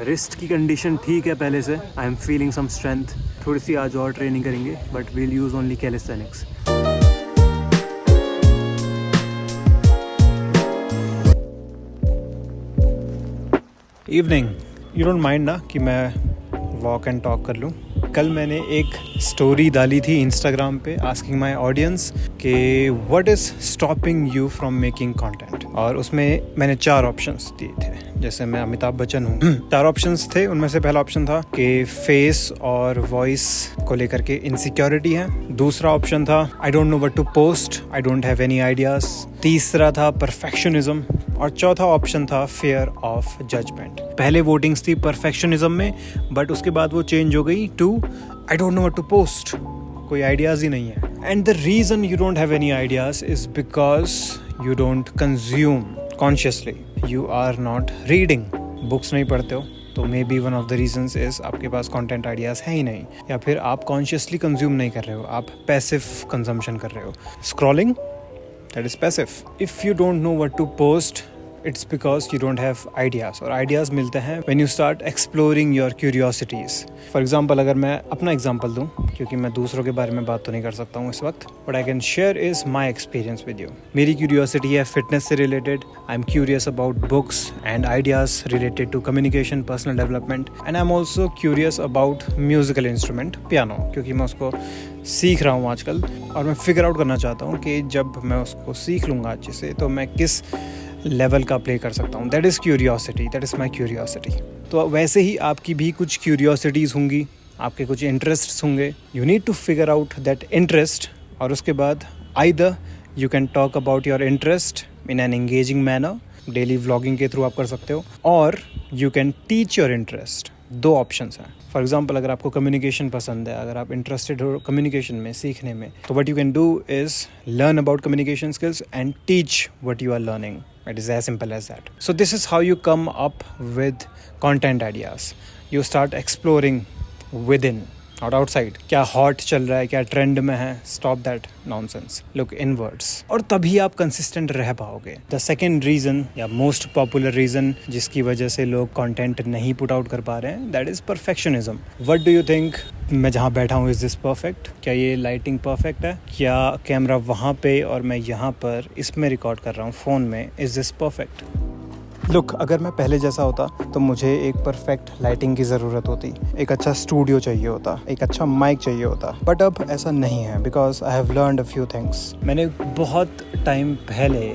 Wrist की condition ठीक है पहले से. I am feeling some strength. थोड़ी सी आज और ट्रेनिंग करेंगे, but we'll use only calisthenics. Evening. You don't mind ना कि मैं वॉक एंड टॉक कर लूँ. कल मैंने एक स्टोरी डाली थी इंस्टाग्राम पे आस्किंग माय ऑडियंस कि what is stopping you from making content, और उसमें मैंने 4 ऑप्शंस दिए थे. जैसे मैं अमिताभ बच्चन हूँ. 4 ऑप्शंस थे. उनमें से पहला ऑप्शन था कि फेस और वॉइस को लेकर के इनसिक्योरिटी है. दूसरा ऑप्शन था I don't know what to post, I don't have any ideas. तीसरा था परफेक्शनिज्म. और चौथा ऑप्शन था फियर ऑफ जजमेंट. पहले वोटिंग्स थी परफेक्शनिज्म में, बट उसके बाद वो चेंज हो गई to I don't know what to post. कोई आइडियाज़ ही नहीं है. And the reason you don't have any ideas is because you don't consume consciously. You are not reading. Books नहीं पढ़ते हो, तो may be one of the reasons is आपके पास content ideas है ही नहीं, या फिर आप कॉन्शियसली कंज्यूम नहीं कर रहे हो, आप पैसिव कंजम्पशन कर रहे हो. Scrolling, that is passive. If you don't know what to post, it's because you don't have ideas. और ideas मिलते हैं when you start exploring your curiosities. For example, अगर मैं अपना example दूँ, क्योंकि मैं दूसरों के बारे में बात तो नहीं कर सकता हूँ इस वक्त, what I can share is my experience with you. मेरी curiosity है fitness से related. I'm curious about books and ideas related to communication, personal development, and I'm also curious about musical instrument, piano, क्योंकि मैं उसको सीख रहा हूँ आजकल, और मैं फिगर आउट करना चाहता हूँ कि जब मैं उसको सीख लूँगा अच्छे से तो मैं किस लेवल का प्ले कर सकता हूँ. That is curiosity. That is my curiosity. तो वैसे ही आपकी भी कुछ क्यूरियोसिटीज़ होंगी, आपके कुछ इंटरेस्ट्स होंगे. You need to figure out that interest, और उसके बाद either you can talk about your interest in an engaging manner, daily vlogging के थ्रू आप कर सकते हो, और you can teach your interest. 2 options हैं. फॉर एग्जाम्पल, अगर आपको कम्युनिकेशन पसंद है, अगर आप इंटरेस्टेड हो कम्युनिकेशन में, सीखने में, तो what you can do is learn about communication skills and teach what you are learning. It is as simple as that. So this is how you come up with content ideas. You start exploring within, not outside. क्या hot चल रहा है, क्या trend में है. Stop that nonsense. Look inwards. और तभी आप consistent रह पाओगे. The second reason या most popular reason जिसकी वजह से लोग content नहीं put out कर पा रहे हैं, that is perfectionism. What do you think? मैं जहाँ बैठा हूँ इज़ दिस परफेक्ट? क्या ये लाइटिंग परफेक्ट है? क्या कैमरा वहाँ पे और मैं यहाँ पर इसमें रिकॉर्ड कर रहा हूँ फ़ोन में, इज़ दिस परफेक्ट? लुक, अगर मैं पहले जैसा होता तो मुझे एक परफेक्ट लाइटिंग की ज़रूरत होती, एक अच्छा स्टूडियो चाहिए होता, एक अच्छा माइक चाहिए होता. बट अब ऐसा नहीं है, because I have learned a few things. मैंने बहुत टाइम पहले,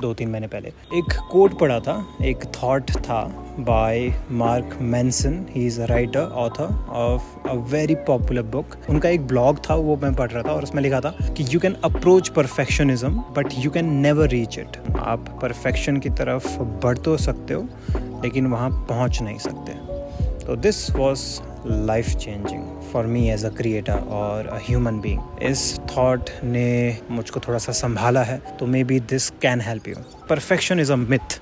2-3 महीने पहले, एक कोट पढ़ा था, एक थॉट था bye mark Manson. He is a writer, author of a very popular book. उनका एक ब्लॉग था, वो मैं पढ़ रहा था, और उसमें लिखा था कि you can approach perfectionism but you can never reach it. आप परफेक्शन की तरफ बढ़ तो सकते हो, लेकिन वहाँ पहुँच नहीं सकते. तो this was life changing for me as a creator और अ ह्यूमन बीइंग. इस थॉट ने मुझको थोड़ा सा संभाला है, तो maybe this can help you. Perfection is a myth.